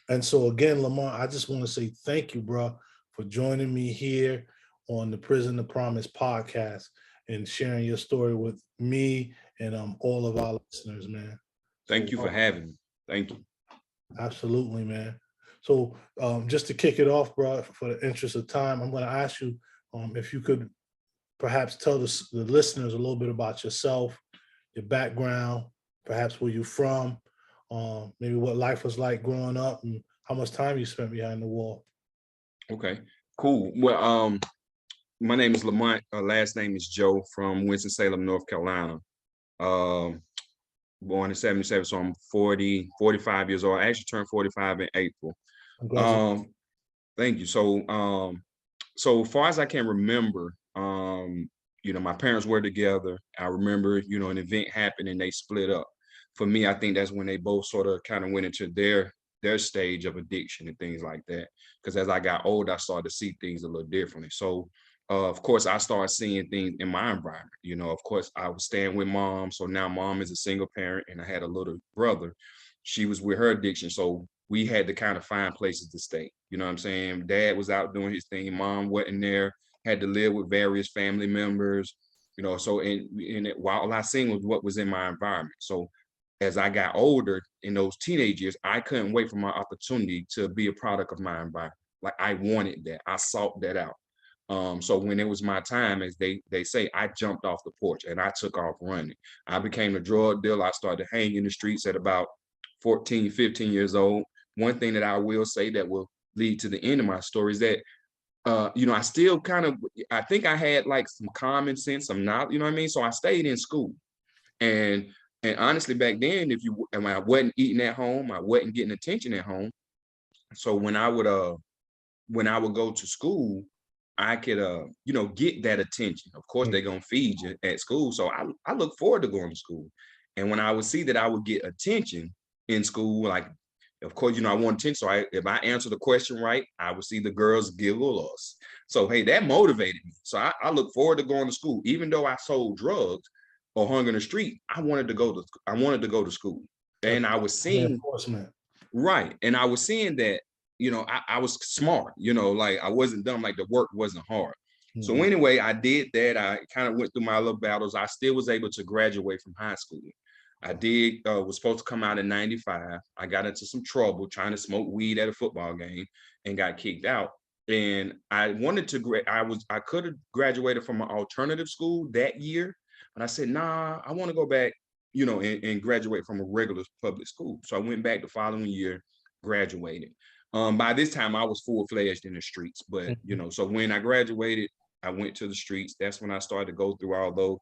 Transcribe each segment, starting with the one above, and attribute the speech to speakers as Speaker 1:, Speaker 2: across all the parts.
Speaker 1: And so again, Lamont, I just want to say thank you, bro, for joining me here on the Prison to Promise podcast and sharing your story with me and all of our listeners, man. So
Speaker 2: Thank you for having me. Thank you.
Speaker 1: absolutely, man. So just to kick it off, bro, for the interest of time, I'm going to ask you if you could perhaps tell the listeners a little bit about yourself, your background, perhaps where you're from, maybe what life was like growing up, and how much time you spent behind the wall.
Speaker 2: Okay, cool. Well, my name is Lamont. Last name is Joe, from Winston-Salem, North Carolina. Um, Born in 77, so I'm 45 years old. I actually turned 45 in April.
Speaker 1: Congratulations.
Speaker 2: Thank you. So far as I can remember, my parents were together. I remember, an event happened and they split up. For me, I think that's when they both sort of kind of went into their stage of addiction and things like that. Because as I got older, I started to see things a little differently. So of course, I started seeing things in my environment. Of course, I was staying with mom. So now mom is a single parent and I had a little brother. She was with her addiction. So we had to kind of find places to stay. You know what I'm saying? Dad was out doing his thing. Mom wasn't there, had to live with various family members, so while I seen was what was in my environment. So as I got older in those teenage years, I couldn't wait for my opportunity to be a product of my environment. Like I wanted that. I sought that out. So when it was my time, as they say, I jumped off the porch and I took off running. I became a drug dealer. I started hanging in the streets at about 14, 15 years old. One thing that I will say that will lead to the end of my story is that, I still I think I had like some common sense, some knowledge, you know what I mean? So I stayed in school. And honestly, back then, I wasn't eating at home, I wasn't getting attention at home. So when I would go to school, I could get that attention. Of course, they're gonna feed you at school. So I look forward to going to school. And when I would see that I would get attention in school, like of course, I want attention. So if I answer the question right, I would see the girls giggle us. So hey, that motivated me. So I look forward to going to school. Even though I sold drugs or hung in the street, I wanted to go to school. And I was seeing right. And I was seeing that, I was smart, like I wasn't dumb, like the work wasn't hard. So anyway, I did that. I kind of went through my little battles. I still was able to graduate from high school. I was supposed to come out in 95. I got into some trouble trying to smoke weed at a football game and got kicked out. And I wanted to, I could have graduated from an alternative school that year, but I said, nah, I want to go back, and graduate from a regular public school. So I went back the following year, graduated. By this time I was full-fledged in the streets, but so when I graduated, I went to the streets. That's when I started to go through all those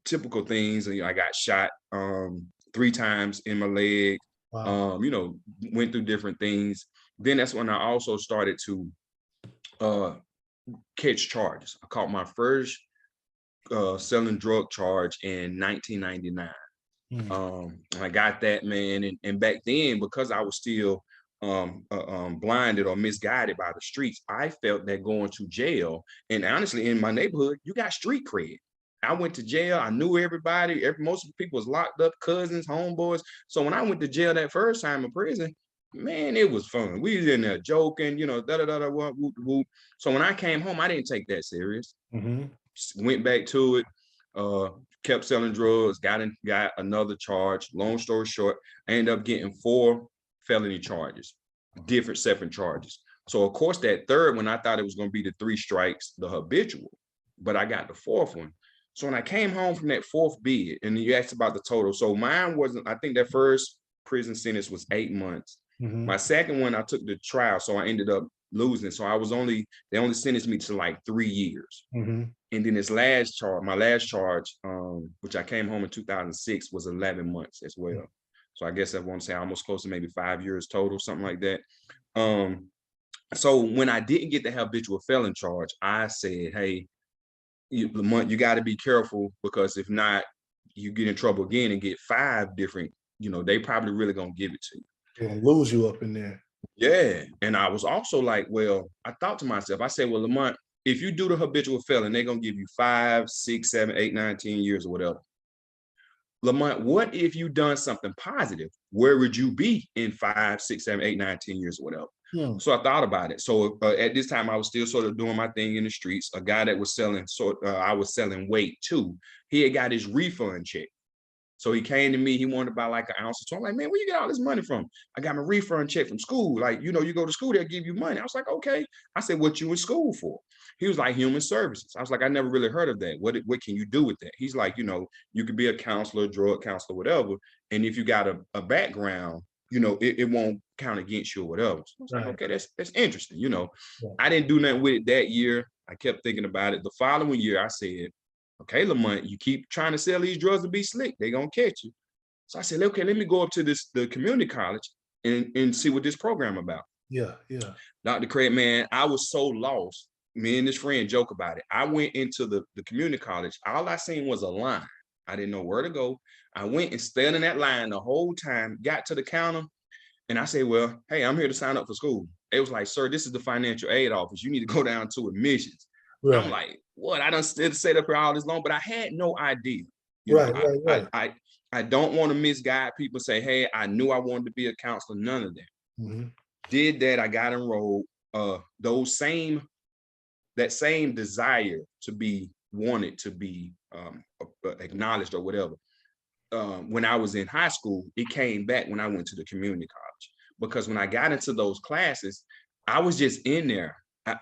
Speaker 2: typical things. I got shot 3 times in my leg. Wow. Went through different things. Then that's when I also started to catch charges. I caught my first selling drug charge in 1999. I got that, man, and back then, because I was still blinded or misguided by the streets, I felt that going to jail, and honestly, in my neighborhood, you got street cred. I went to jail. I knew everybody. Most of the people was locked up, cousins, homeboys. So when I went to jail that first time in prison, man, it was fun. We was in there joking, da da da da, whoop, whoop, whoop. So when I came home, I didn't take that serious. Went back to it. Kept selling drugs. Got another charge. Long story short, I ended up getting 4 felony charges, different separate charges. So of course, that third one, I thought it was going to be the 3 strikes, the habitual, but I got the 4th one. So when I came home from that 4th bid, and you asked about the total, so mine wasn't, I think that first prison sentence was 8 months. My second one, I took the trial, so I ended up losing. So they only sentenced me to like 3 years. And then this last charge, my last charge, which I came home in 2006, was 11 months as well. So I guess I want to say almost close to maybe 5 years total, something like that. So when I didn't get the habitual felon charge, I said, hey, Lamont, you got to be careful, because if not, you get in trouble again and get 5 different, they probably really going to give it to you.
Speaker 1: They're going to lose you up in there.
Speaker 2: Yeah. And I was also like, well, I thought to myself, I said, well, Lamont, if you do the habitual felon, they're going to give you 5, 6, 7, 8, 9, 10 years or whatever. Lamont, what if you done something positive? Where would you be in 5, 6, 7, 8, 9, 10 years or whatever?
Speaker 1: Hmm.
Speaker 2: So I thought about it. So at this time, I was still sort of doing my thing in the streets. A guy that was selling, I was selling weight too. He had got his refund check. So he came to me, he wanted to buy like an ounce. So I'm like, man, where you get all this money from? I got my refund check from school. Like, you know, you go to school, they'll give you money. I was like, okay. I said, what you in school for? He was like, human services. I was like, I never really heard of that. What can you do with that? He's like, you know, you could be a counselor, drug counselor, whatever. And if you got a background, you know, it won't count against you or whatever. So I was like,
Speaker 1: Right.
Speaker 2: okay, that's interesting. You know,
Speaker 1: Yeah.
Speaker 2: I didn't do nothing with it that year. I kept thinking about it. The following year, I said, okay, Lamont, you keep trying to sell these drugs to be slick. They're going to catch you. So I said, okay, let me go up to the community college and see what this program about.
Speaker 1: Yeah. Yeah.
Speaker 2: Dr. Craig, man, I was so lost. Me and this friend joke about it. I went into the community college. All I seen was a line. I didn't know where to go. I went and stayed in that line the whole time, got to the counter, and I said, well, hey, I'm here to sign up for school. It was like, sir, this is the financial aid office. You need to go down to admissions.
Speaker 1: Right.
Speaker 2: I'm like, what? I done stayed up here all this long, but I had no idea. You
Speaker 1: Right.
Speaker 2: know,
Speaker 1: Right.
Speaker 2: I don't want to misguide people, say, hey, I knew I wanted to be a counselor, none of that.
Speaker 1: Mm-hmm.
Speaker 2: Did that, I got enrolled. That same desire to be wanted to be acknowledged or whatever. When I was in high school, it came back when I went to the community college, because when I got into those classes, I was just in there.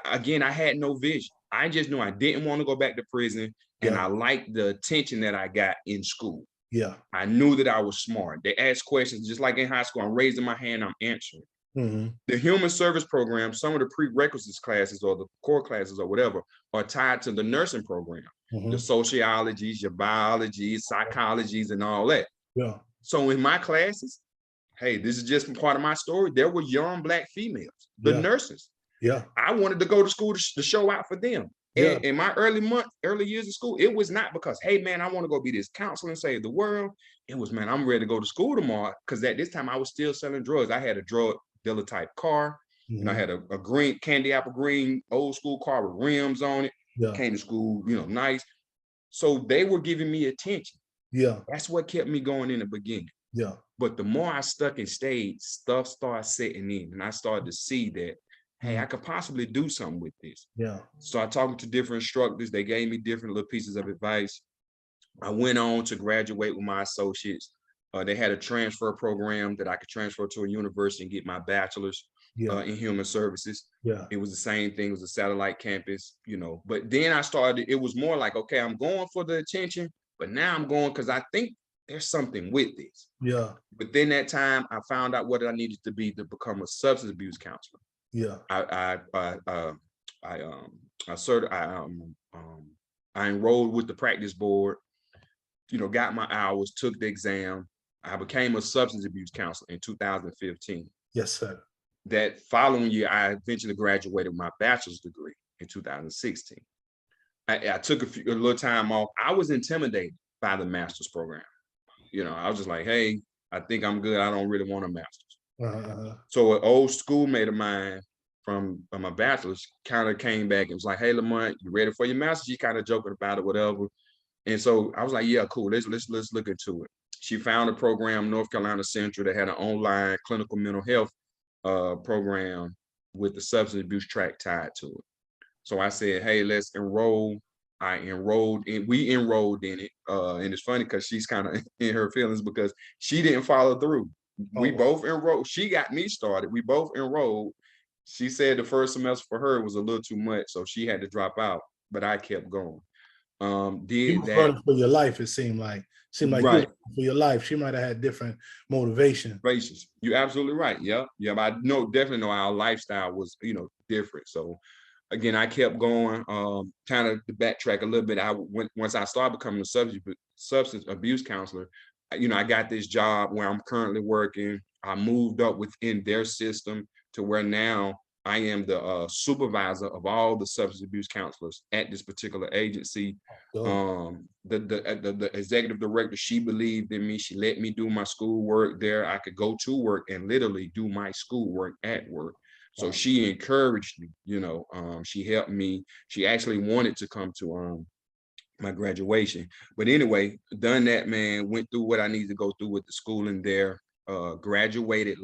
Speaker 2: Again, I had no vision. I just knew I didn't want to go back to prison, and
Speaker 1: Yeah.
Speaker 2: I liked the attention that I got in school.
Speaker 1: Yeah.
Speaker 2: I knew that I was smart. They asked questions just like in high school. I'm raising my hand, I'm answering.
Speaker 1: Mm-hmm.
Speaker 2: The human service program, some of the prerequisites classes or the core classes or whatever are tied to the nursing program,
Speaker 1: Mm-hmm.
Speaker 2: the sociologies, your biologies, psychologies, and all that.
Speaker 1: Yeah.
Speaker 2: So in my classes, hey, this is just part of my story. There were young Black females, the
Speaker 1: Yeah.
Speaker 2: nurses.
Speaker 1: Yeah.
Speaker 2: I wanted to go to school to show out for them.
Speaker 1: Yeah.
Speaker 2: In my early years of school, it was not because, hey, man, I want to go be this counselor and save the world. It was, man, I'm ready to go to school tomorrow, because at this time I was still selling drugs. I had a drug dealer type car, and I
Speaker 1: Mm-hmm.
Speaker 2: had a green candy apple green old school car with rims on it.
Speaker 1: Yeah.
Speaker 2: Came to school, you know, nice. So they were giving me attention.
Speaker 1: Yeah.
Speaker 2: That's what kept me going in the beginning.
Speaker 1: Yeah.
Speaker 2: But the more I stuck and stayed, stuff started setting in, and I started to see that, hey, I could possibly do something with this.
Speaker 1: Yeah.
Speaker 2: Started talking to different instructors. They gave me different little pieces of advice. I went on to graduate with my associates. They had a transfer program that I could transfer to a university and get my bachelor's
Speaker 1: Yeah.
Speaker 2: in human services.
Speaker 1: Yeah.
Speaker 2: It was the same thing. It was a satellite campus, you know. But then I started, it was more like, okay, I'm going for the attention, but now I'm going because I think there's something with this.
Speaker 1: Yeah.
Speaker 2: Within that time, I found out what I needed to be to become a substance abuse counselor.
Speaker 1: Yeah.
Speaker 2: I enrolled with the practice board, you know, got my hours, took the exam. I became a substance abuse counselor in 2015.
Speaker 1: Yes, sir.
Speaker 2: That following year, I eventually graduated with my bachelor's degree in 2016. I took a little time off. I was intimidated by the master's program. You know, I was just like, hey, I think I'm good. I don't really want a master's.
Speaker 1: Uh-huh.
Speaker 2: So an old schoolmate of mine from my bachelor's kind of came back and was like, hey, Lamont, you ready for your master's? She kind of joking about it, whatever. And so I was like, yeah, cool. Let's look into it. She found a program, North Carolina Central, that had an online clinical mental health program with the substance abuse track tied to it. So I said, hey, let's enroll. We enrolled in it. And it's funny because she's kind of in her feelings because she didn't follow through. We both enrolled. She got me started. We both enrolled. She said the first semester for her was a little too much, so she had to drop out, but I kept going.
Speaker 1: You were running for your life, it seemed like.
Speaker 2: Right.
Speaker 1: You were for your life. She might have had different motivation.
Speaker 2: You're absolutely right. Yeah. I definitely know our lifestyle was, you know, different. So again, I kept going. Kind of to backtrack a little bit. Once I started becoming a substance abuse counselor, you know, I got this job where I'm currently working. I moved up within their system to where now I am the supervisor of all the substance abuse counselors at this particular agency. The executive director, she believed in me. She let me do my schoolwork there. I could go to work and literally do my schoolwork at work. So she encouraged me, you know, she helped me. She actually wanted to come to my graduation. But anyway, done that, man, went through what I needed to go through with the schooling there, graduated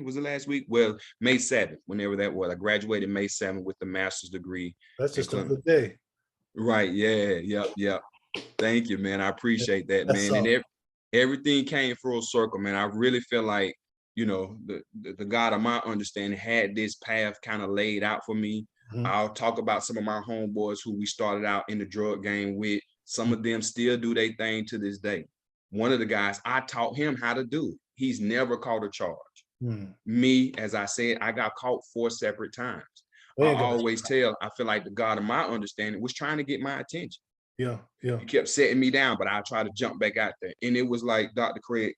Speaker 2: was it last week? Well, May 7th, whenever that was. I graduated May 7th with the master's degree.
Speaker 1: That's
Speaker 2: in
Speaker 1: just a good day.
Speaker 2: Right, yeah, yep. Thank you, man. I appreciate that,
Speaker 1: That's
Speaker 2: man. And everything came full circle, man. I really feel like, the God of my understanding had this path kind of laid out for me.
Speaker 1: Mhm.
Speaker 2: I'll talk about some of my homeboys who we started out in the drug game with. Some of them still do their thing to this day. One of the guys, I taught him how to do it. He's never caught a charge. Me, as I said, I got caught 4 separate times. I always tell, I feel like the God of my understanding was trying to get my attention.
Speaker 1: Yeah.
Speaker 2: He kept setting me down, but I try to jump back out there. And it was like, Dr. Craig,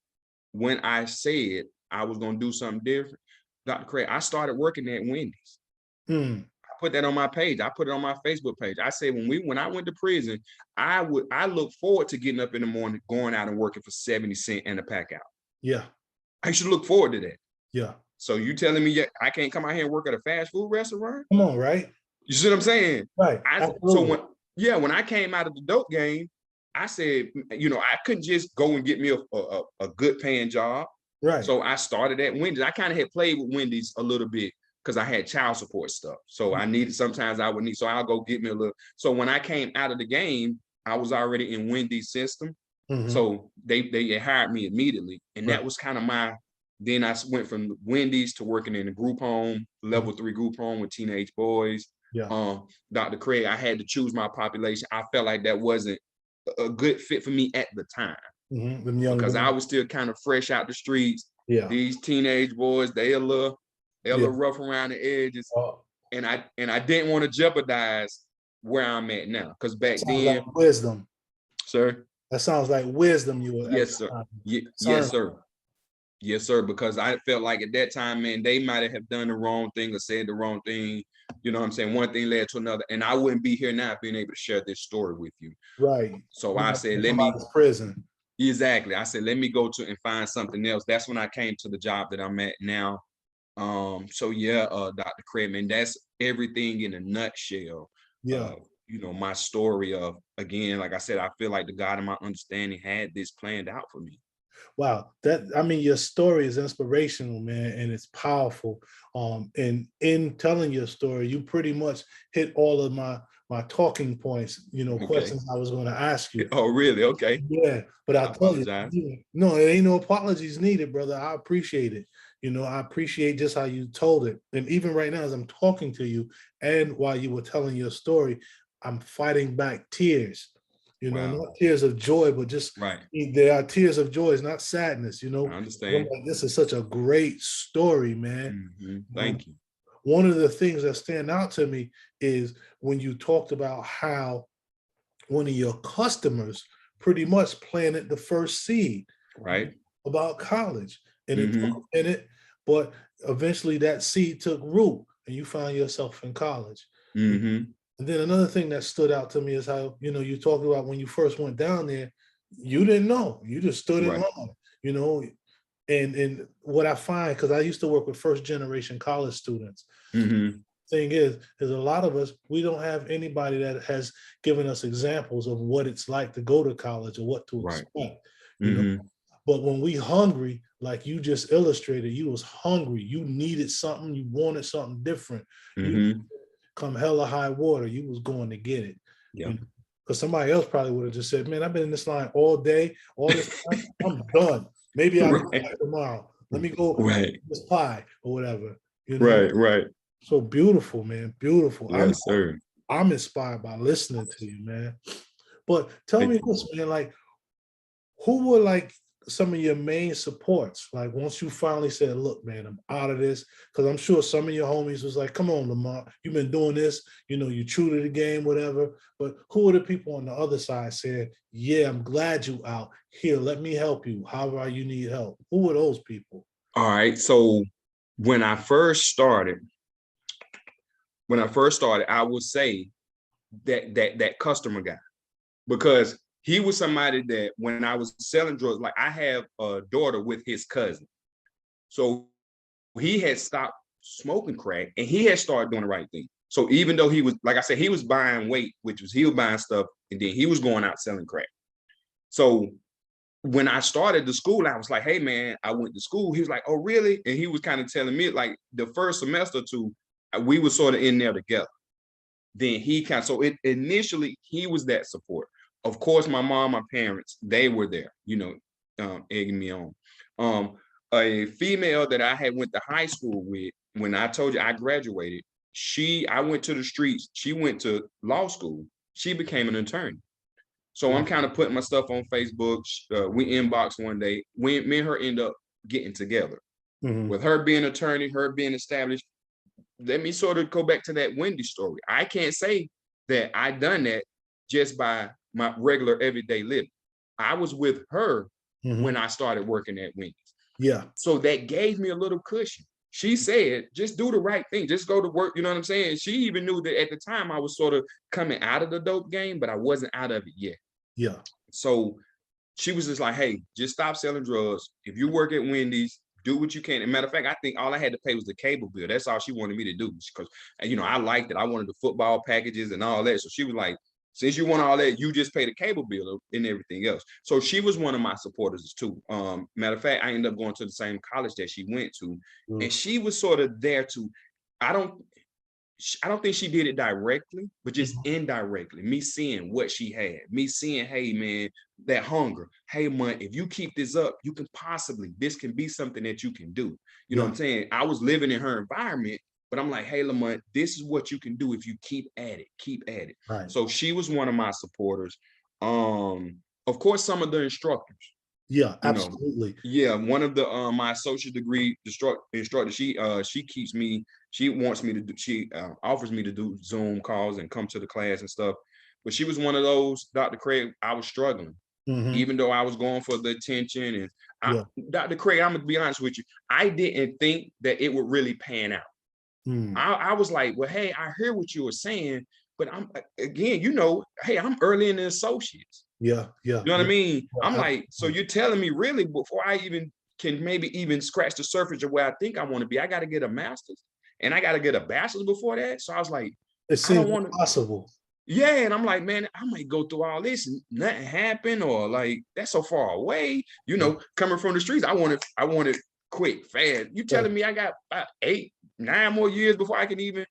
Speaker 2: when I said I was going to do something different, Dr. Craig, I started working at Wendy's. I put that on my page. I put it on my Facebook page. I said, when I went to prison, I look forward to getting up in the morning, going out and working for 70 cents and a pack out.
Speaker 1: Yeah.
Speaker 2: I should look forward to that.
Speaker 1: Yeah.
Speaker 2: So you telling me I can't come out here and work at a fast food restaurant?
Speaker 1: Come on, right?
Speaker 2: You see what I'm saying?
Speaker 1: Right.
Speaker 2: When I came out of the dope game, I said, I couldn't just go and get me a good paying job.
Speaker 1: Right.
Speaker 2: So I started at Wendy's. I kind of had played with Wendy's a little bit because I had child support stuff. So I needed, sometimes I would need, so I'll go get me a little. So when I came out of the game, I was already in Wendy's system. So they hired me immediately. And that was kind of then I went from Wendy's to working in a group home, level 3 group home with teenage boys.
Speaker 1: Yeah.
Speaker 2: Dr. Craig, I had to choose my population. I felt like that wasn't a good fit for me at the time. Because I was still kind of fresh out the streets.
Speaker 1: Yeah.
Speaker 2: These teenage boys, they a little rough around the edges. And I didn't want to jeopardize where I'm at now. Because back then,
Speaker 1: like wisdom.
Speaker 2: Sir?
Speaker 1: That sounds like wisdom you were.
Speaker 2: Yes, sir. Yes, sir. Yes, sir. Because I felt like at that time, man, they might have done the wrong thing or said the wrong thing. You know what I'm saying? One thing led to another. And I wouldn't be here now being able to share this story with you.
Speaker 1: Right.
Speaker 2: So I said,
Speaker 1: prison.
Speaker 2: Exactly. I said, let me go to and find something else. That's when I came to the job that I'm at now. So yeah, Dr. Craig, man, that's everything in a nutshell.
Speaker 1: Yeah.
Speaker 2: My story of, again, like I said, I feel like the God of my understanding had this planned out for me.
Speaker 1: Wow, your story is inspirational, man, and it's powerful. And in telling your story, you pretty much hit all of my talking points, questions I was going to ask you.
Speaker 2: Oh, really? Okay.
Speaker 1: Yeah, but I tell you, no, it ain't no apologies needed, brother. I appreciate it. I appreciate just how you told it. And even right now, as I'm talking to you and while you were telling your story, I'm fighting back tears. Not tears of joy, but just there are tears of joy, it's not sadness, I
Speaker 2: understand.
Speaker 1: Like, this is such a great story, man.
Speaker 2: Thank you.
Speaker 1: One of the things that stand out to me is when you talked about how one of your customers pretty much planted the first seed about college. And it took a minute, but eventually that seed took root and you found yourself in college. And then another thing that stood out to me is how, you talked about when you first went down there, you didn't know, you just stood in line, and what I find, because I used to work with first generation college students, thing is a lot of us, we don't have anybody that has given us examples of what it's like to go to college or what to expect, But when we hungry, like you just illustrated, you was hungry, you needed something, you wanted something different. Come hell or high water, you was going to get it. Because somebody else probably would have just said, man, I've been in this line all day, all this time, I'm done. Maybe I'll come back tomorrow. Let me go this pie or whatever.
Speaker 2: Right.
Speaker 1: So beautiful, man. Beautiful.
Speaker 2: Yes, sir.
Speaker 1: I'm inspired by listening to you, man. But tell me this, man, like, who were like some of your main supports? Like once you finally said, look, man, I'm out of this, because I'm sure some of your homies was like, come on, Lamont, you've been doing this, you true to the game, whatever. But who are the people on the other side saying, yeah, I'm glad you out here, let me help you however you need help? Who are those people?
Speaker 2: All right. So when I first started, I would say that customer guy, because he was somebody that when I was selling drugs, like I have a daughter with his cousin. So he had stopped smoking crack and he had started doing the right thing. So even though he was, like I said, he was buying weight, he was buying stuff, and then he was going out selling crack. So when I started the school, I was like, hey man, I went to school. He was like, oh really? And he was kind of telling me, like, the first semester or two, we were sort of in there together. Then so initially he was that support. Of course, my mom, my parents, they were there, egging me on. A female that I had went to high school with, when I told you I graduated, I went to the streets. She went to law school. She became an attorney. So I'm kind of putting my stuff on Facebook. We inboxed one day. Me and her end up getting together. With her being an attorney, her being established. Let me sort of go back to that Wendy story. I can't say that I done that just by my regular everyday living. I was with her when I started working at Wendy's.
Speaker 1: Yeah.
Speaker 2: So that gave me a little cushion. She said, just do the right thing. Just go to work. You know what I'm saying? She even knew that at the time I was sort of coming out of the dope game, but I wasn't out of it yet.
Speaker 1: Yeah.
Speaker 2: So she was just like, hey, just stop selling drugs. If you work at Wendy's, do what you can. And matter of fact, I think all I had to pay was the cable bill. That's all she wanted me to do, because, I liked it. I wanted the football packages and all that. So she was like, since you want all that, you just pay the cable bill and everything else. So she was one of my supporters too. Matter of fact, I ended up going to the same college that she went to. And she was sort of there to, I don't think she did it directly, but just indirectly, me seeing what she had, me seeing, hey man, that hunger. Hey man, if you keep this up, this can be something that you can do. You know what I'm saying? I was living in her environment, but I'm like, hey Lamont, this is what you can do if you keep at it.
Speaker 1: Right.
Speaker 2: So she was one of my supporters. Of course, some of the instructors.
Speaker 1: Yeah, absolutely.
Speaker 2: One of the my associate degree instructor, she offers me to do Zoom calls and come to the class and stuff. But she was one of those, Dr. Craig, I was struggling. Even though I was going for the attention. And Dr. Craig, I'm gonna be honest with you, I didn't think that it would really pan out. I was like, well, hey, I hear what you were saying, but I'm hey, I'm early in the associates.
Speaker 1: Yeah.
Speaker 2: You know what I mean? I'm like, so you're telling me really before I even can maybe even scratch the surface of where I think I want to be, I got to get a master's and I got to get a bachelor's before that. So I was like,
Speaker 1: it seems impossible.
Speaker 2: Yeah. And I'm like, man, I might go through all this and nothing happen, or like, that's so far away, coming from the streets. I want it quick, fast. You telling me I got about 8, 9 more years before I can even.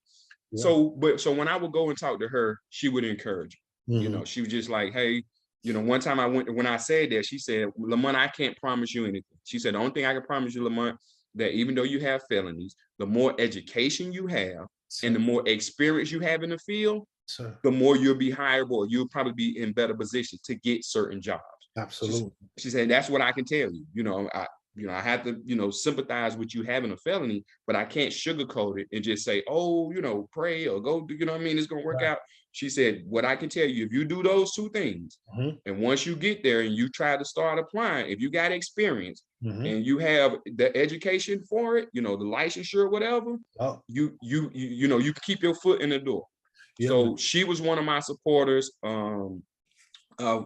Speaker 2: So when I would go and talk to her, she would encourage me. She was just like, hey, one time when I said that, she said, Lamont, I can't promise you anything. She said, the only thing I can promise you, Lamont, that even though you have felonies, the more education you have and the more experience you have in the field, the more you'll be hireable, you'll probably be in better position to get certain jobs.
Speaker 1: Absolutely.
Speaker 2: She said, that's what I can tell you. I have to, sympathize with you having a felony, but I can't sugarcoat it and just say, oh, pray or go do, what I mean? It's going to work out. She said, what I can tell you, if you do those 2 things, and once you get there and you try to start applying, if you got experience and you have the education for it, the licensure, whatever, you can keep your foot in the door. So she was one of my supporters.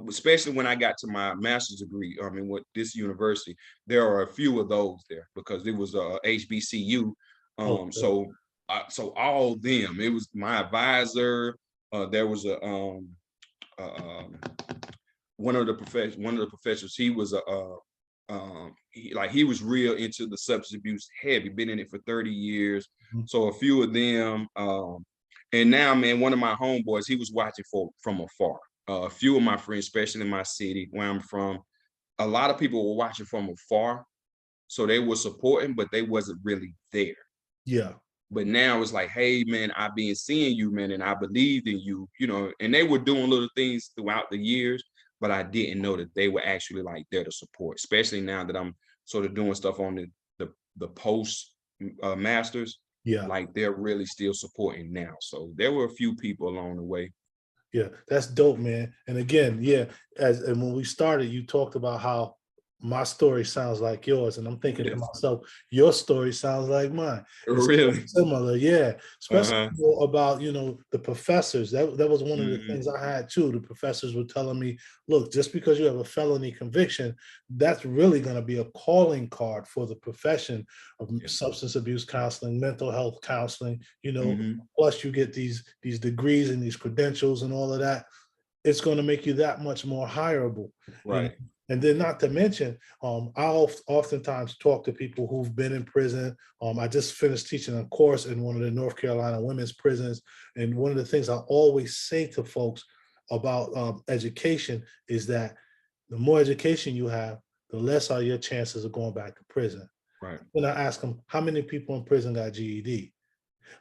Speaker 2: Especially when I got to my master's degree, with this university, there are a few of those there because it was HBCU. So all of them, it was my advisor. There was one of the professors. He was he was real into the substance abuse heavy, been in it for 30 years. So a few of them, and now, man, one of my homeboys, he was watching from afar. A few of my friends, especially in my city where I'm from, a lot of people were watching from afar. So they were supporting, but they wasn't really there.
Speaker 1: Yeah.
Speaker 2: But now it's like, hey, man, I've been seeing you, man, and I believed in you, and they were doing little things throughout the years, but I didn't know that they were actually like there to support, especially now that I'm sort of doing stuff on the post masters.
Speaker 1: Yeah.
Speaker 2: Like they're really still supporting now. So there were a few people along the way.
Speaker 1: Yeah, that's dope, man. And again, and when we started, you talked about how my story sounds like yours, and I'm thinking to
Speaker 2: Yes.
Speaker 1: myself, your story sounds like mine. It's
Speaker 2: Really?
Speaker 1: similar, yeah. Especially
Speaker 2: Uh-huh.
Speaker 1: about the professors. That was one of the
Speaker 2: Mhm.
Speaker 1: things I had too. The professors were telling me, look, just because you have a felony conviction, that's really going to be a calling card for the profession of
Speaker 2: Yeah.
Speaker 1: substance abuse counseling, mental health counseling.
Speaker 2: Mhm.
Speaker 1: Plus you get these degrees and these credentials and all of that. It's going to make you that much more hireable. you know
Speaker 2: Right.
Speaker 1: and then not to mention, I oftentimes talk to people who've been in prison. I just finished teaching a course in one of the North Carolina women's prisons, and one of the things I always say to folks about education is that the more education you have, the less are your chances of going back to prison.
Speaker 2: Right.
Speaker 1: When I ask them, how many people in prison got GED?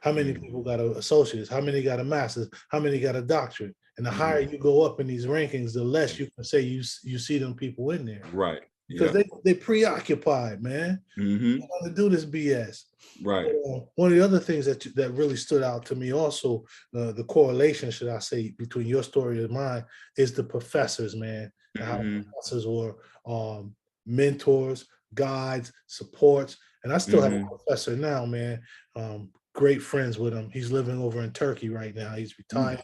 Speaker 1: How many
Speaker 2: Mhm.
Speaker 1: people got an associate's? How many got a master's? How many got a doctorate? And the higher
Speaker 2: Mhm.
Speaker 1: you go up in these rankings, the less
Speaker 2: Yeah.
Speaker 1: you can say you see them people in there,
Speaker 2: Right.
Speaker 1: because
Speaker 2: Yep.
Speaker 1: they preoccupied, man. They
Speaker 2: Mhm.
Speaker 1: want to do this BS.
Speaker 2: Right.
Speaker 1: One of the other things that really stood out to me also, the correlation, should I say, between your story and mine, is the professors, man, and how
Speaker 2: Mhm.
Speaker 1: professors were mentors, guides, supports. And I still have a
Speaker 2: Mhm.
Speaker 1: professor now, man. Great friends with him. He's living over in Turkey right now. He's
Speaker 2: Mm.
Speaker 1: retired.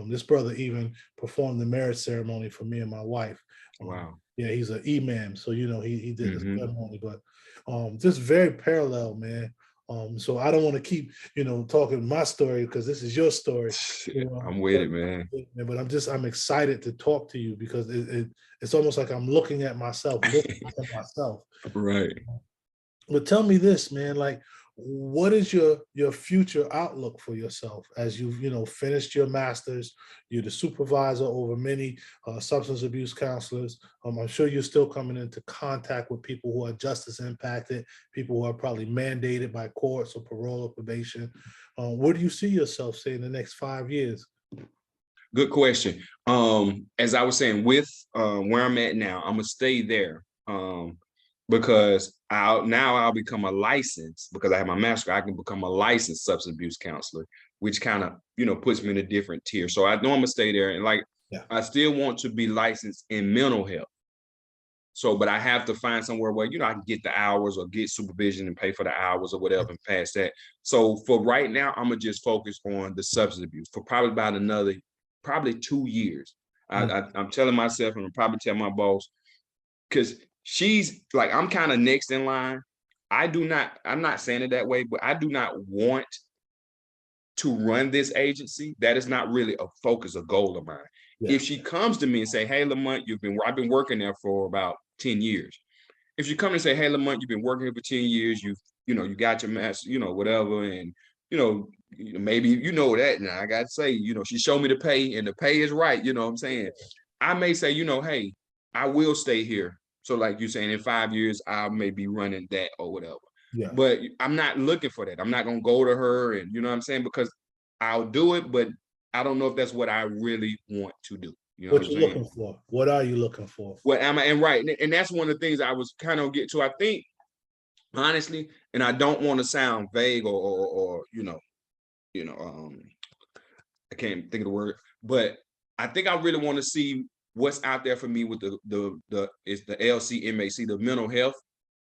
Speaker 1: This brother even performed the marriage ceremony for me and my wife.
Speaker 2: Wow.
Speaker 1: Yeah, he's an imam, so he did the
Speaker 2: Mhm.
Speaker 1: ceremony, but just very parallel, man. So I don't want to keep talking my story, because this is your story.
Speaker 2: I'm with it, man.
Speaker 1: But I'm excited to talk to you, because it's almost like I'm looking at myself, listening to myself.
Speaker 2: Right.
Speaker 1: But tell me this, man, like, what is your future outlook for yourself as you've finished your master's? You're the supervisor over many substance abuse counselors. I'm sure you're still coming into contact with people who are justice impacted, people who are probably mandated by courts or parole or probation. Where do you see yourself, say, in the next 5 years?
Speaker 2: Good question. As I was saying, with where I'm at now, I'm gonna stay there. Because I'll become a licensed, because I have my master, I can become a licensed substance abuse counselor, which kind of puts me in a different tier. So I know I'm gonna stay there, and like
Speaker 1: Yeah.
Speaker 2: I still want to be licensed in mental health. So, but I have to find somewhere where I can get the hours or get supervision and pay for the hours or whatever and pass that. So for right now, I'm gonna just focus on the substance abuse for probably about another 2 years.
Speaker 1: Mm.
Speaker 2: I'm telling myself, and I'm probably tell my boss, because she's like, I'm kind of next in line. I'm not saying it that way, but I do not want to run this agency. That is not really a focus, a goal of mine.
Speaker 1: Yeah.
Speaker 2: If she comes to me and say, "Hey, Lamont, I've been working there for about 10 years." If you come and say, "Hey, Lamont, you've been working here for 10 years, you got your master, whatever, and maybe that." Now I got to say, she showed me the pay, and the pay is right. You know what I'm saying? I may say, "Hey, I will stay here." So, like you're saying, in 5 years, I may be running that or whatever.
Speaker 1: Yeah.
Speaker 2: But I'm not looking for that. I'm not gonna go to her, and you know what I'm saying, because I'll do it, but I don't know if that's what I really want to do. You know what
Speaker 1: What
Speaker 2: I'm
Speaker 1: you
Speaker 2: saying?
Speaker 1: looking for? What are you looking for?
Speaker 2: What am I? And right, and that's one of the things I was kind of get to. I think honestly, and I don't want to sound vague or I can't think of the word, but I think I really want to see what's out there for me with the LCMAC, the mental health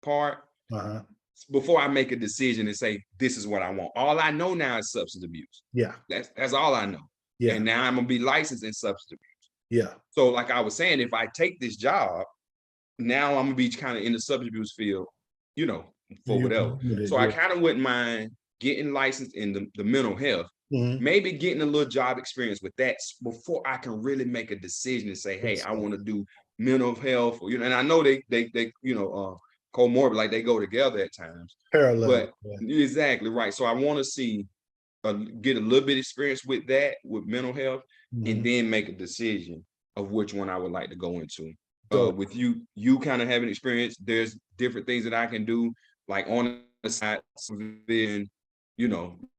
Speaker 2: part,
Speaker 1: Uh-huh.
Speaker 2: before I make a decision and say this is what I want. All I know now is substance abuse.
Speaker 1: Yeah.
Speaker 2: That's all I know.
Speaker 1: Yeah.
Speaker 2: And now I'm gonna be licensed in substance abuse.
Speaker 1: Yeah.
Speaker 2: So, like I was saying, if I take this job, now I'm gonna be kind of in the substance abuse field, for
Speaker 1: You
Speaker 2: whatever.
Speaker 1: limited,
Speaker 2: So I
Speaker 1: yeah.
Speaker 2: kind of wouldn't mind getting licensed in the mental health,
Speaker 1: Mhm.
Speaker 2: maybe getting a little job experience with that before I can really make a decision and say, hey,
Speaker 1: Yes,
Speaker 2: I
Speaker 1: sir.
Speaker 2: want to do mental health, or, and I know they comorbid, like they go together at times,
Speaker 1: Parallel.
Speaker 2: but
Speaker 1: Yeah.
Speaker 2: exactly right. So I want to see, get a little bit experience with that, with mental health, and
Speaker 1: Mhm.
Speaker 2: then make a decision of which one I would like to go into.
Speaker 1: Dope.
Speaker 2: With you kind of having experience, there's different things that I can do, like on the side, then,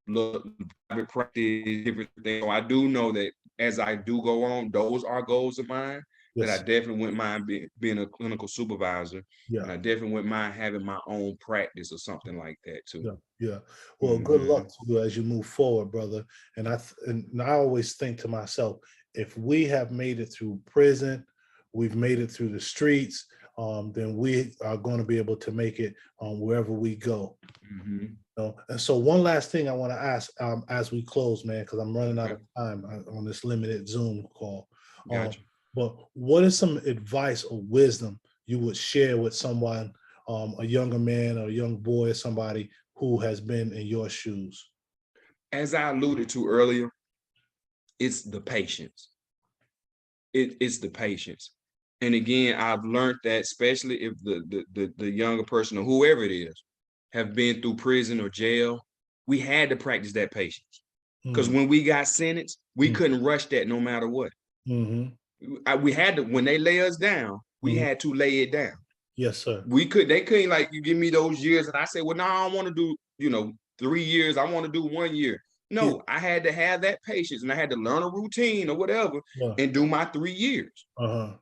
Speaker 2: look, private practice, different things. So I do know that as I do go on, those are goals of mine that I
Speaker 1: Yes.
Speaker 2: definitely wouldn't mind being a clinical supervisor. And
Speaker 1: Yeah.
Speaker 2: I definitely wouldn't mind having my own practice or something like that too.
Speaker 1: Yeah. Yeah. Well, good luck
Speaker 2: Mm-hmm.
Speaker 1: to you as you move forward, brother. And I always think to myself, if we have made it through prison, we've made it through the streets. then we are going to be able to make it wherever we go.
Speaker 2: Mhm.
Speaker 1: And so one last thing I want to ask as we close, man, because I'm running out
Speaker 2: Okay.
Speaker 1: of time on this limited Zoom call. Um,
Speaker 2: Gotcha.
Speaker 1: but what is some advice or wisdom you would share with someone, a younger man or a young boy, or somebody who has been in your shoes?
Speaker 2: As I alluded to earlier, it's the patience. It's the patience. And again, I've learned that especially if the younger person or whoever it is have been through prison or jail, we had to practice that patience. Because
Speaker 1: Mm,
Speaker 2: when we got sentenced, we
Speaker 1: mm,
Speaker 2: couldn't rush that no matter what.
Speaker 1: mhm,
Speaker 2: We had to, when they lay us down, we
Speaker 1: mhm.
Speaker 2: had to lay it down.
Speaker 1: Yes, sir.
Speaker 2: They couldn't like you give me those years and I say, well, no, I don't want to do, 3 years. I want to do 1 year.
Speaker 1: Yeah,
Speaker 2: No, I had to have that patience and I had to learn a routine or whatever
Speaker 1: yeah.
Speaker 2: and do my 3 years.
Speaker 1: Uh-huh.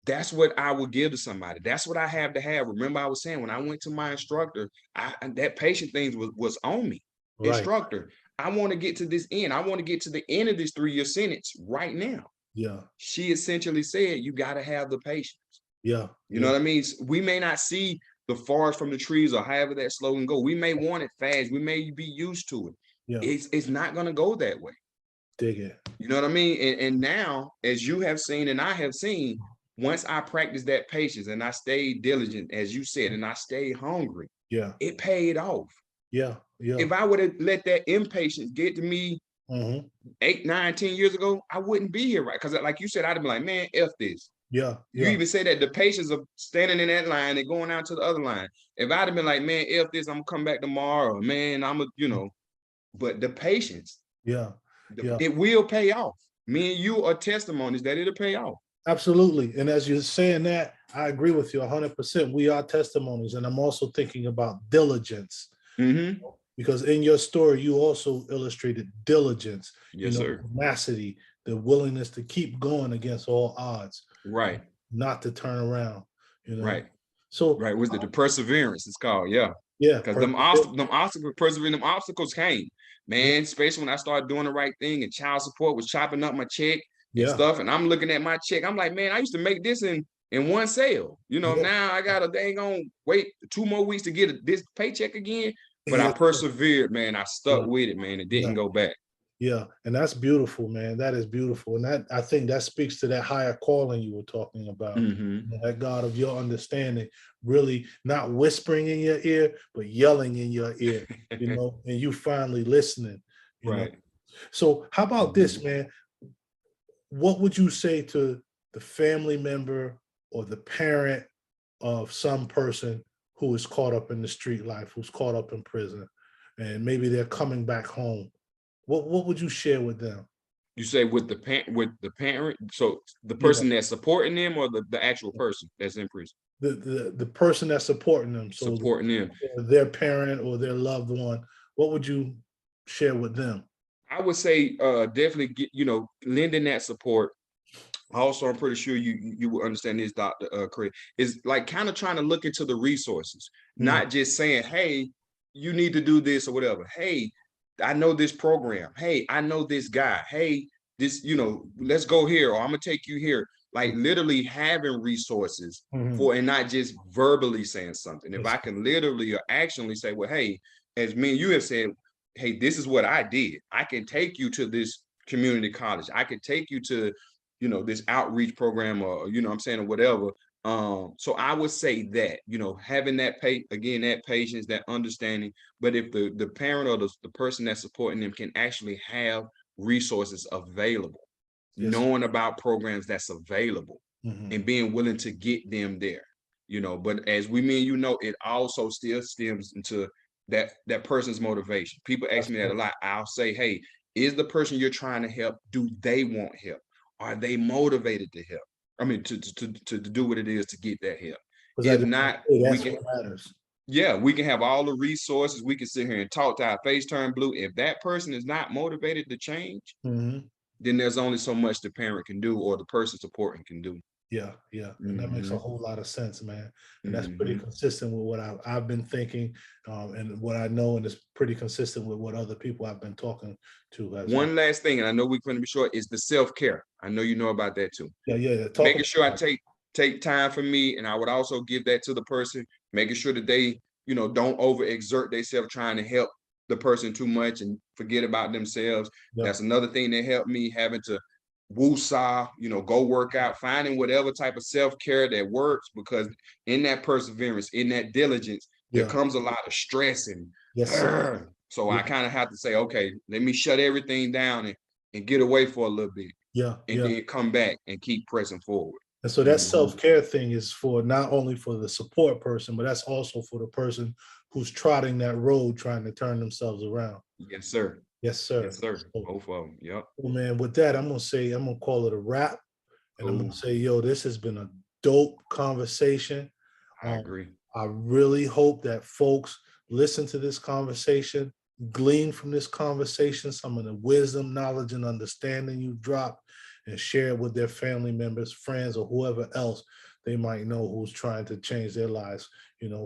Speaker 2: That's what I would give to somebody. That's what I have to have. Remember, I was saying when I went to my instructor, that patient thing was on me.
Speaker 1: Right.
Speaker 2: Instructor, I want to get to this end. I want to get to the end of this 3-year sentence right now.
Speaker 1: Yeah.
Speaker 2: She essentially said, you got to have the patience.
Speaker 1: Yeah.
Speaker 2: You know
Speaker 1: Yeah.
Speaker 2: what I mean? We may not see the forest from the trees or however that slogan go. We may want it fast. We may be used to it.
Speaker 1: Yeah.
Speaker 2: It's not going to go that way.
Speaker 1: Dig it.
Speaker 2: You know what I mean? And now, as you have seen and I have seen, once I practiced that patience and I stayed diligent, as you said, and I stayed hungry,
Speaker 1: Yeah.
Speaker 2: it paid off.
Speaker 1: Yeah. Yeah.
Speaker 2: If I would have let that impatience get to me
Speaker 1: Mm-hmm.
Speaker 2: 8, 9, 10 years ago, I wouldn't be here, right? Because like you said, I'd have been like, man, F this.
Speaker 1: Yeah.
Speaker 2: You
Speaker 1: Yeah.
Speaker 2: even say that the patience of standing in that line and going out to the other line. If I'd have been like, man, F this, I'm gonna come back tomorrow, man, but the patience,
Speaker 1: Yeah. Yeah.
Speaker 2: it will pay off. Me and you are testimonies that it'll pay off.
Speaker 1: Absolutely. And as you're saying that, I agree with you 100%. We are testimonies. And I'm also thinking about diligence,
Speaker 2: Mm-hmm.
Speaker 1: because in your story, you also illustrated diligence,
Speaker 2: Yes, sir.
Speaker 1: tenacity, the willingness to keep going against all odds,
Speaker 2: Right.
Speaker 1: not to turn around,
Speaker 2: Right.
Speaker 1: So,
Speaker 2: Right. Was it the perseverance? It's called, yeah.
Speaker 1: yeah.
Speaker 2: Because them obstacles, persevering, them obstacles came, man. Especially when I started doing the right thing and child support was chopping up my check and
Speaker 1: Yeah.
Speaker 2: stuff. And I'm looking at my check. I'm like, man, I used to make this in one sale.
Speaker 1: Yeah.
Speaker 2: Now I got a dang on wait 2 more weeks to get this paycheck again. But I
Speaker 1: Yeah.
Speaker 2: persevered, man. I stuck
Speaker 1: Yeah.
Speaker 2: with it, man. It
Speaker 1: Yeah.
Speaker 2: didn't go back.
Speaker 1: Yeah, and that's beautiful, man. That is beautiful, and that I think that speaks to that higher calling you were talking about.
Speaker 2: Mm-hmm.
Speaker 1: That God of your understanding, really not whispering in your ear, but yelling in your ear. And you finally listening.
Speaker 2: Right.
Speaker 1: So, how about this, man? What would you say to the family member or the parent of some person who is caught up in the street life, who's caught up in prison, and maybe they're coming back home? What would you share with them?
Speaker 2: You say with the parent, so the
Speaker 1: Yeah,
Speaker 2: person that's supporting them or the actual person that's in prison
Speaker 1: the person that's supporting them, so
Speaker 2: supporting them.
Speaker 1: their parent or their loved one. What would you share with them?
Speaker 2: I would say definitely get, lending that support. Also, I'm pretty sure you will understand this, Dr. Craig, is like kind of trying to look into the resources,
Speaker 1: Mm,
Speaker 2: not just saying, hey, you need to do this or whatever. Hey, I know this program. Hey, I know this guy. Hey, this, let's go here, or I'm gonna take you here. Like literally having resources
Speaker 1: mhm.
Speaker 2: for and not just verbally saying something. If
Speaker 1: Yes.
Speaker 2: I can literally or actually say, well, hey, as me and you have said, hey, this is what I did. I can take you to this community college. I can take you to, this outreach program or, what I'm saying, or whatever. So I would say that, having that that patience, that understanding. But if the parent or the person that's supporting them can actually have resources available,
Speaker 1: Yes.
Speaker 2: knowing about programs that's available
Speaker 1: Mhm.
Speaker 2: and being willing to get them there, but as me and it also still stems into that person's motivation. People ask me that a lot. I'll say, hey, is the person you're trying to help, do they want help? Are they motivated to help? I mean, to do what it is to get that help.
Speaker 1: Because
Speaker 2: If not, we
Speaker 1: that's
Speaker 2: can,
Speaker 1: what matters.
Speaker 2: yeah, we can have all the resources. We can sit here and talk to our face turn blue. If that person is not motivated to change,
Speaker 1: Mhm.
Speaker 2: then there's only so much the parent can do or the person supporting can do.
Speaker 1: Yeah, yeah, and that makes a
Speaker 2: Mm-hmm.
Speaker 1: whole lot of sense, man. And that's pretty
Speaker 2: Mm-hmm.
Speaker 1: consistent with what I've been thinking, and what I know, and it's pretty consistent with what other people I've been talking to as well.
Speaker 2: One last thing, and I know we're going to be short, is the self-care. I know you know about that too.
Speaker 1: Yeah, yeah, yeah.
Speaker 2: Making sure I take take time for me, and I would also give that to the person, making sure that they, don't overexert themselves trying to help the person too much and forget about themselves.
Speaker 1: Yeah.
Speaker 2: That's another thing that helped me, having to woo-saw, go work out, finding whatever type of self-care that works, because in that perseverance, in that diligence, there
Speaker 1: Yeah.
Speaker 2: comes a lot of stress and
Speaker 1: Yes, sir.
Speaker 2: so
Speaker 1: Yeah.
Speaker 2: I kind of have to say, okay, let me shut everything down and get away for a little bit,
Speaker 1: Yeah.
Speaker 2: and
Speaker 1: Yeah.
Speaker 2: then come back and keep pressing forward.
Speaker 1: And so that self-care thing is for not only for the support person, but that's also for the person who's trotting that road trying to turn themselves around.
Speaker 2: Yes, sir.
Speaker 1: Yes, sir.
Speaker 2: Yes, sir.
Speaker 1: So,
Speaker 2: Both of them. Yep.
Speaker 1: well, man, with that, I'm gonna call it a wrap. And I'm gonna
Speaker 2: Cool.
Speaker 1: say, yo, this has been a dope conversation.
Speaker 2: I agree.
Speaker 1: I really hope that folks listen to this conversation, glean from this conversation some of the wisdom, knowledge, and understanding you dropped, and share it with their family members, friends, or whoever else they might know who's trying to change their lives,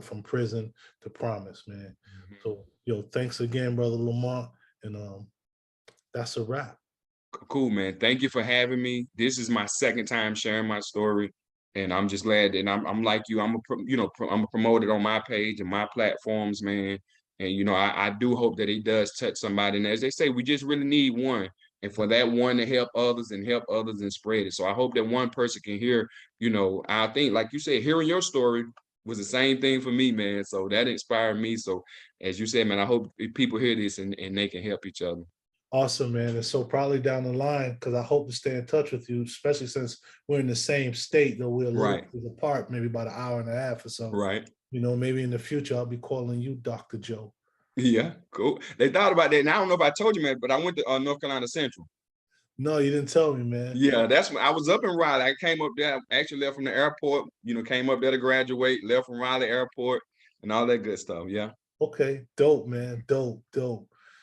Speaker 1: from prison to promise, man. So, yo, thanks again, brother Lamont. And that's a wrap.
Speaker 2: Cool, man. Thank you for having me. This is my second time sharing my story, and I'm just glad. And I'm like you. I'm a promoted on my page and my platforms, man. And I do hope that it does touch somebody. And as they say, we just really need one, and for that one to help others and spread it. So I hope that one person can hear. I think, like you said, hearing your story was the same thing for me, man. So that inspired me. So as you said, man, I hope people hear this and they can help each other.
Speaker 1: Awesome, man. And so probably down the line, because I hope to stay in touch with you, especially since we're in the same state, though we're a little
Speaker 2: Right.
Speaker 1: bit apart, maybe about an hour and a half or so.
Speaker 2: Right.
Speaker 1: Maybe in the future I'll be calling you Dr. Joe.
Speaker 2: Yeah, cool. They thought about that, and I don't know if I told you, man, but I went to North Carolina Central.
Speaker 1: No, you didn't tell me, man.
Speaker 2: Yeah, that's when I was up in Raleigh. I came up there, actually left from the airport, came up there to graduate, left from Raleigh Airport and all that good stuff. Yeah.
Speaker 1: Okay, dope, man. Dope, dope.